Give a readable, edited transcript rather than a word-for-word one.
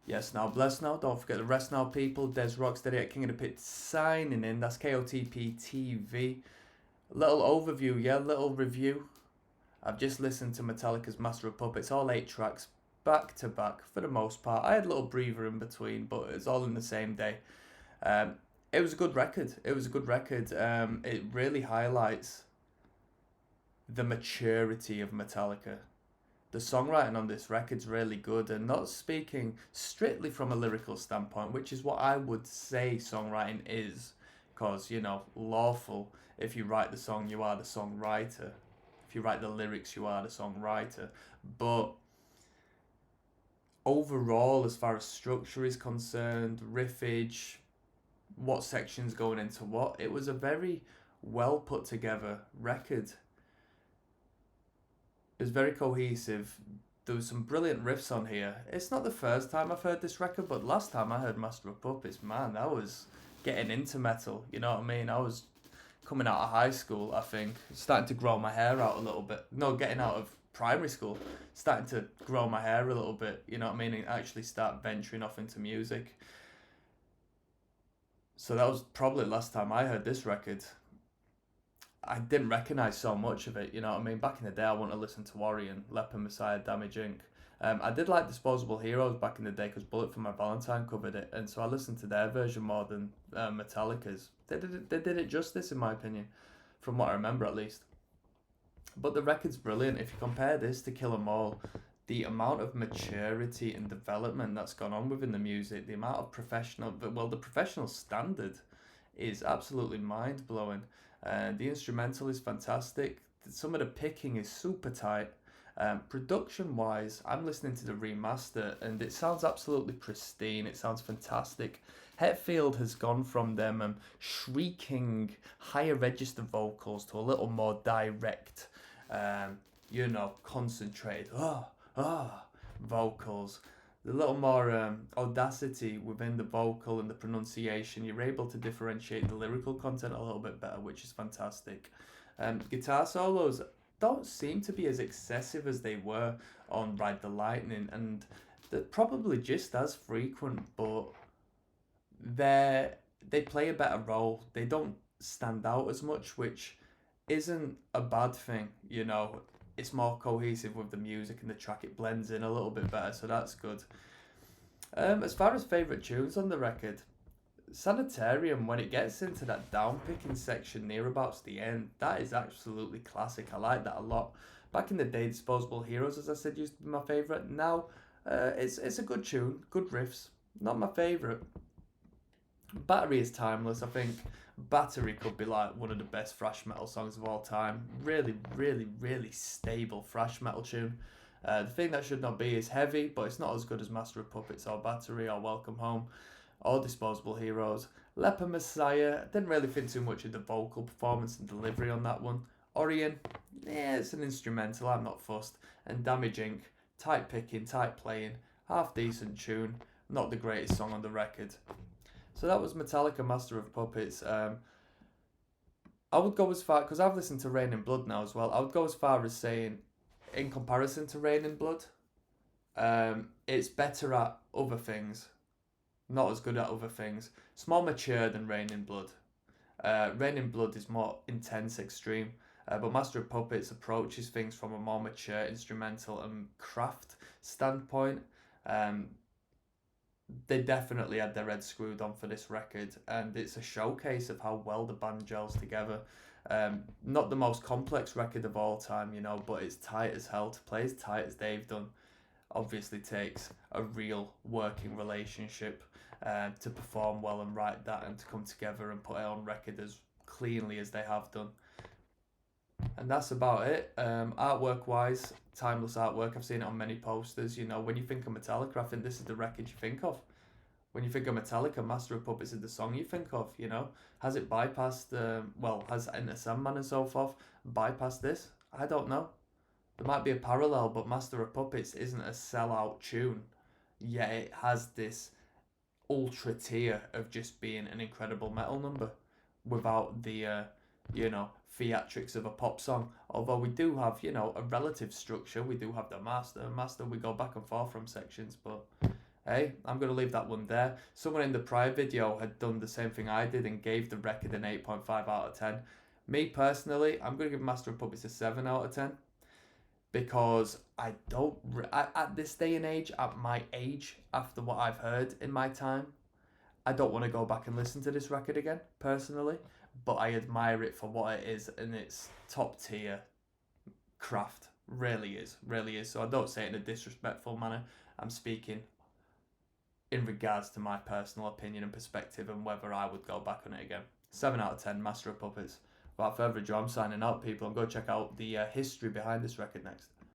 Yes, now, bless now. Don't forget the rest now, people. Dezrocksteady at King of the Pit signing in. That's KOTP TV. Little overview, yeah, little review. I've just listened to Metallica's Master of Puppets, all 8 tracks, back to back for the most part. I had a little breather in between, but it's all in the same day. Um, it was a good record. It was a good record. It really highlights the maturity of Metallica. The songwriting on this record's really good, and not speaking strictly from a lyrical standpoint, which is what I would say songwriting is, because lawful. If you write the song, you are the songwriter. If you write the lyrics, you are the songwriter. But overall, as far as structure is concerned, riffage, what section's going into what, it was a very well put together record. It was very cohesive. There was some brilliant riffs on here. It's not the first time I've heard this record, but last time I heard Master of Puppets, man, I was getting into metal. You know what I mean? I was coming out of high school, I think, starting to grow my hair out a little bit. No, getting out of primary school, starting to grow my hair a little bit. You know what I mean? And actually start venturing off into music. So that was probably last time I heard this record. I didn't recognize so much of it, you know what I mean? Back in the day, I wouldn't have listened to Orion, Leper Messiah, Damage Inc. I did like Disposable Heroes back in the day because Bullet for My Valentine covered it, and so I listened to their version more than Metallica's. They did it justice, in my opinion, from what I remember at least. But the record's brilliant. If you compare this to Kill 'Em All, the amount of maturity and development that's gone on within the music, the amount of the professional standard is absolutely mind blowing. The instrumental is fantastic. Some of the picking is super tight. Production wise, I'm listening to the remaster and it sounds absolutely pristine. It sounds fantastic. Hetfield has gone from them shrieking higher register vocals to a little more direct, concentrated vocals. A little more audacity within the vocal and the pronunciation. You're able to differentiate the lyrical content a little bit better, which is fantastic. Guitar solos don't seem to be as excessive as they were on Ride the Lightning, and they're probably just as frequent, but they play a better role. They don't stand out as much, which isn't a bad thing, It's more cohesive with the music and the track. It blends in a little bit better, so that's good. As far as favourite tunes on the record, Sanitarium, when it gets into that down picking section near about the end, that is absolutely classic. I like that a lot. Back in the day, Disposable Heroes, as I said, used to be my favourite. Now, it's a good tune, good riffs. Not my favourite. Battery is timeless. I think Battery could be like one of the best thrash metal songs of all time. Really, really, really stable thrash metal tune. The thing that should not be is Heavy, but it's not as good as Master of Puppets or Battery or Welcome Home or Disposable Heroes. Leper Messiah, didn't really think too much of the vocal performance and delivery on that one. Orion, it's an instrumental, I'm not fussed. And Damage Inc., tight picking, tight playing, half decent tune, not the greatest song on the record. So that was Metallica Master of Puppets. I would go as far, because I've listened to Rain in Blood now as well, I would go as far as saying, in comparison to Rain in Blood, it's better at other things. Not as good at other things. It's more mature than Rain in Blood. Rain in Blood is more intense, extreme. But Master of Puppets approaches things from a more mature instrumental and craft standpoint. They definitely had their heads screwed on for this record, and it's a showcase of how well the band gels together. Not the most complex record of all time, but it's tight as hell. To play as tight as they've done obviously takes a real working relationship to perform well and write that and to come together and put it on record as cleanly as they have done. And that's about it. Artwork wise, timeless artwork. I've seen it on many posters. When you think of Metallica, I think this is the record you think of. When you think of Metallica, Master of Puppets is the song you think of. Has it bypassed? Has Enter Sandman and so forth bypassed this? I don't know. There might be a parallel, but Master of Puppets isn't a sellout tune. Yet it has this ultra tier of just being an incredible metal number without the theatrics of a pop song. Although we do have a relative structure. We do have the master we go back and forth from sections, but Hey, I'm going to leave that one there. Someone in the prior video had done the same thing I did and gave the record an 8.5 out of 10. Me personally, I'm going to give Master of Puppets a 7 out of 10 because I don't, at this day and age, at my age, after what I've heard in my time, I don't want to go back and listen to this record again, personally, but I admire it for what it is and its top tier craft. Really is, really is. So I don't say it in a disrespectful manner. I'm speaking in regards to my personal opinion and perspective and whether I would go back on it again. 7 out of 10, Master of Puppets. Without further ado, I'm signing out, people. I'm going to check out the history behind this record next.